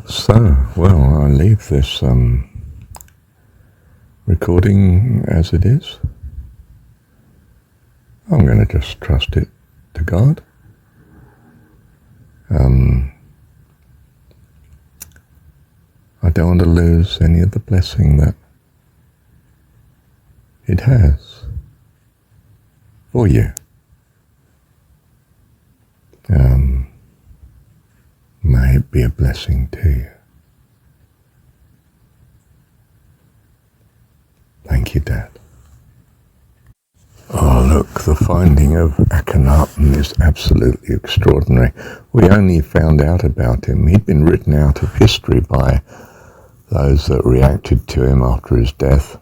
So, well, I'll leave this recording as it is. I'm going to just trust it to God. I don't want to lose any of the blessing that it has for you. May it be a blessing to you. Thank you, Dad. Oh, look, the finding of Akhenaten is absolutely extraordinary. We only found out about him. He'd been written out of history by those that reacted to him after his death,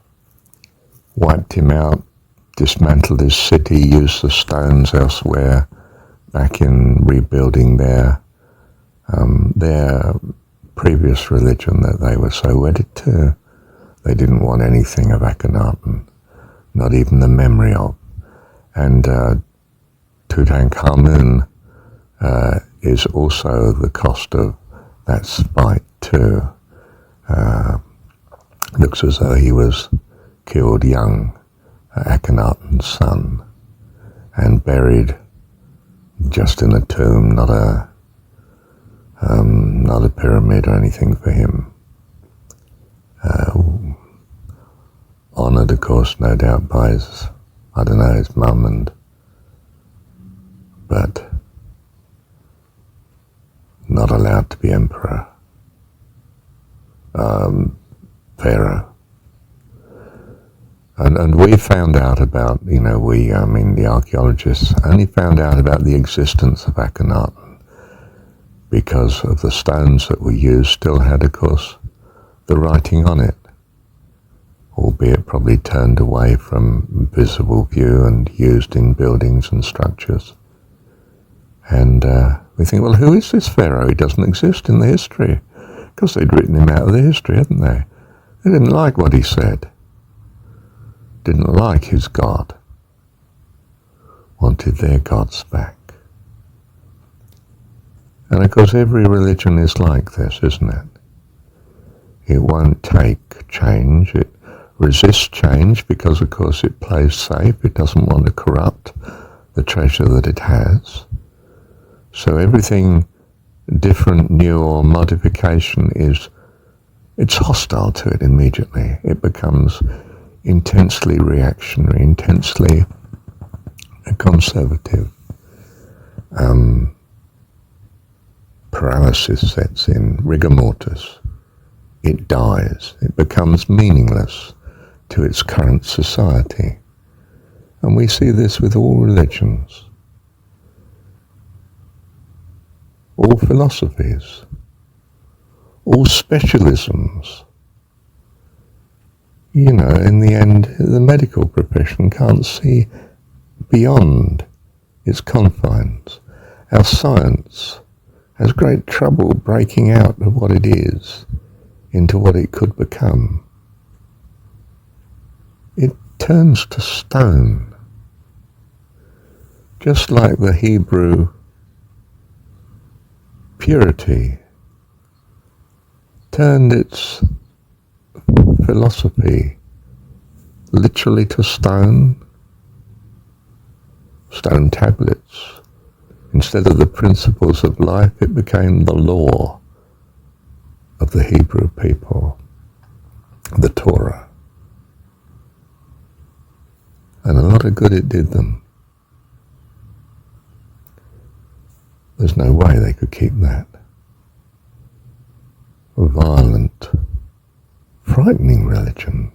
wiped him out, dismantled his city, used the stones elsewhere, back in rebuilding their previous religion that they were so wedded to. They didn't want anything of Akhenaten, not even the memory of. And Tutankhamun is also the cost of that spite too. Looks as though he was killed young, Akhenaten's son, and buried just in a tomb, not a pyramid or anything for him. Honoured, of course, no doubt by his, his mum, but not allowed to be emperor, pharaoh. And we found out about, the archaeologists only found out about the existence of Akhenaten because of the stones that were used still had, of course, the writing on it, albeit probably turned away from visible view and used in buildings and structures. And we think, well, who is this pharaoh? He doesn't exist in the history. Because they'd written him out of the history, hadn't they? They didn't like what he said. Didn't like his God. Wanted their gods back. And of course every religion is like this, isn't it? It won't take change. It resists change because, of course, it plays safe. It doesn't want to corrupt the treasure that it has. So everything different, new, or modification it's hostile to it immediately. It becomes intensely reactionary, intensely conservative. Paralysis sets in, rigor mortis. It dies. It becomes meaningless to its current society. And we see this with all religions, all philosophies, all specialisms. In the end, the medical profession can't see beyond its confines. Our science has great trouble breaking out of what it is into what it could become. It turns to stone, just like the Hebrew purity turned its philosophy literally to stone tablets. Instead of the principles of life, it became the law of the Hebrew people, the Torah. And a lot of good it did them. There's no way they could keep that. A violent, frightening religion.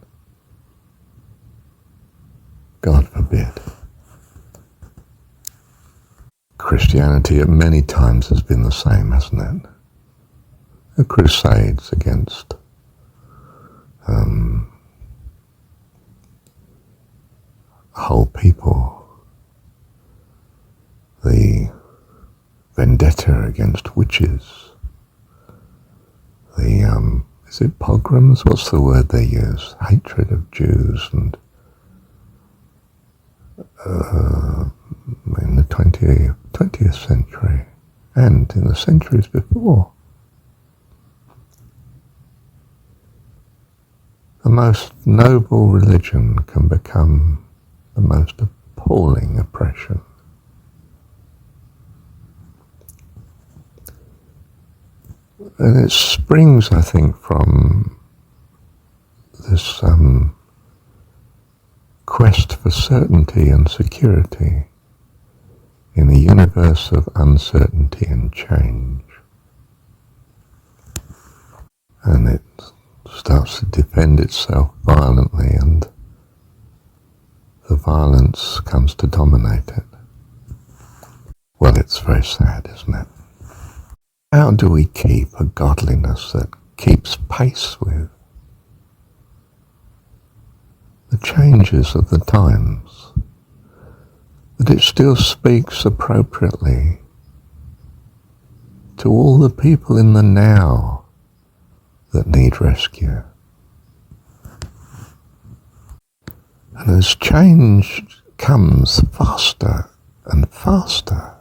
God forbid. Christianity at many times has been the same, hasn't it? The crusades against whole people, the vendetta against witches, the is it pogroms? What's the word they use? Hatred of Jews, and in the 20th century and in the centuries before. the most noble religion can become the most appalling oppression. And it springs, I think, from this quest for certainty and security in a universe of uncertainty and change. And it starts to defend itself violently, and the violence comes to dominate it. Well, it's very sad, isn't it? How do we keep a godliness that keeps pace with the changes of the times, that it still speaks appropriately to all the people in the now that need rescue? And as change comes faster and faster,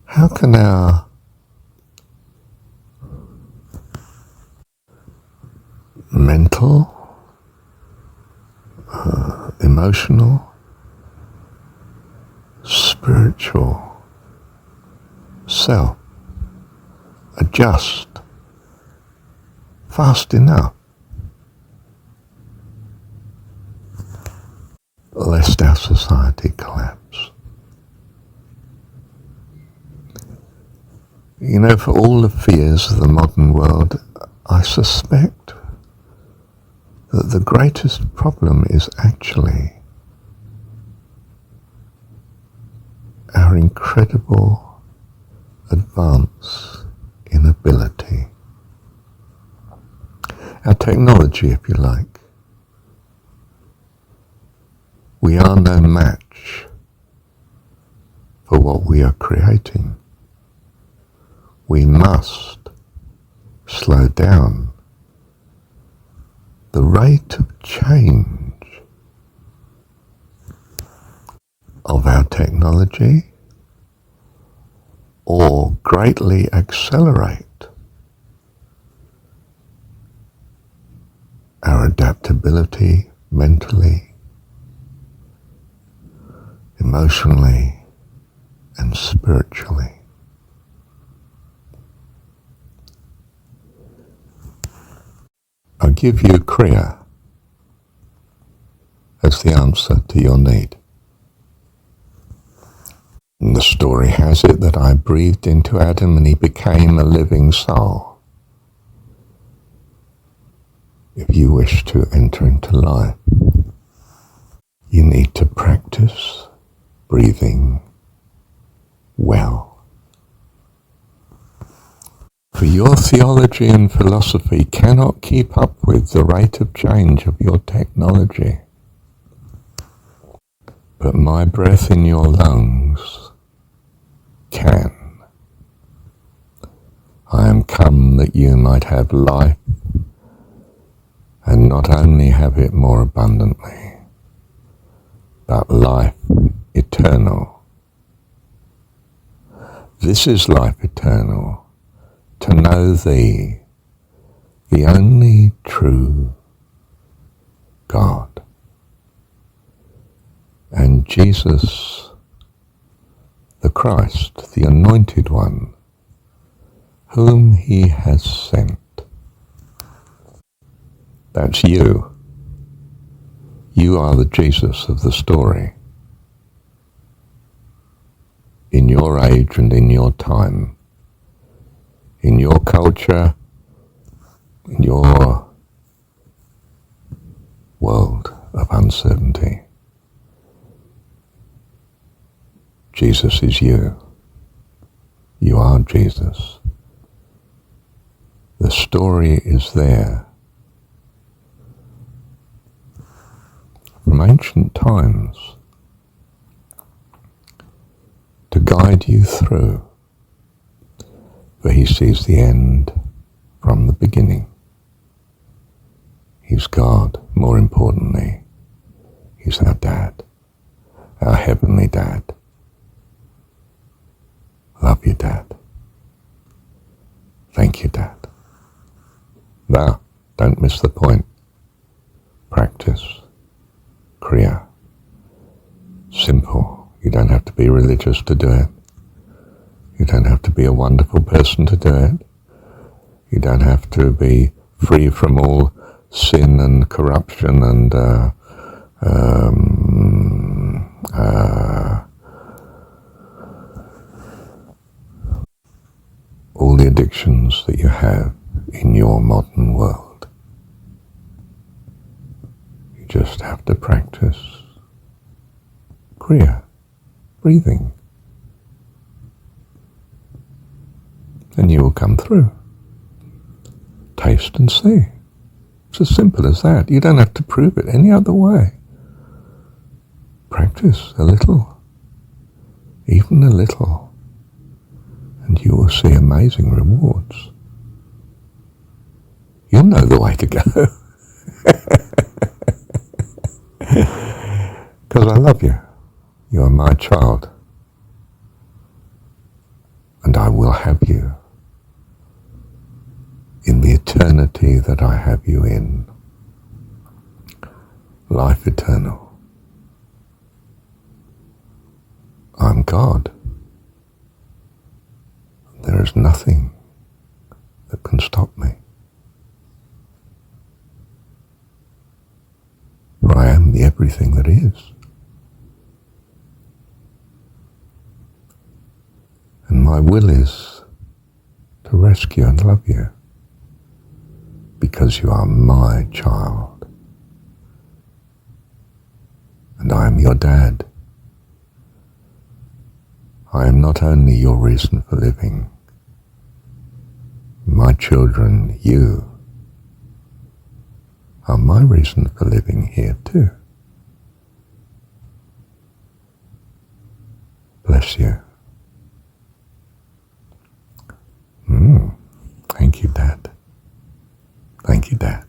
how can our mental, emotional, spiritual self adjust fast enough lest our society collapse? You know, for all the fears of the modern world, I suspect that the greatest problem is actually our incredible advance in ability. Our technology, if you like. We are no match for what we are creating. We must slow down the rate of change of our technology, or greatly accelerate our adaptability mentally, emotionally, and spiritually. I'll give you Kriya as the answer to your need. And the story has it that I breathed into Adam and he became a living soul. If you wish to enter into life, you need to practice breathing well. For your theology and philosophy cannot keep up with the rate of change of your technology. But my breath in your lungs can. I am come that you might have life, and not only have it more abundantly, but life eternal. This is life eternal, to know Thee, the only true God, and Jesus, the Christ, the Anointed One, whom He has sent. That's you. You are the Jesus of the story. In your age and in your time, in your culture, in your world of uncertainty. Jesus is you. You are Jesus. The story is there. From ancient times, to guide you through, for He sees the end from the beginning. He's God, more importantly. He's our Dad, our Heavenly Dad. Love you, Dad. Thank you, Dad. Don't miss the point. Practice. Kriya. Simple. You don't have to be religious to do it. You don't have to be a wonderful person to do it. You don't have to be free from all sin and corruption and all the addictions that you have in your modern world. You just have to practice Kriya, breathing, and you will come through. Taste and see. It's as simple as that. You don't have to prove it any other way. Practice a little, even a little, and you will see amazing rewards. You'll know the way to go. Because I love you. You are my child. And I will have you in the eternity that I have you in. Life eternal. I'm God. There is nothing that can stop me. For I am the everything that is. And my will is to rescue and love you, because you are my child. And I am your dad. I am not only your reason for living. My children, you, are my reason for living here too. Bless you. Thank you, Dad. Thank you, Dad.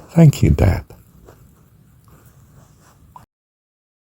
Thank you, Dad.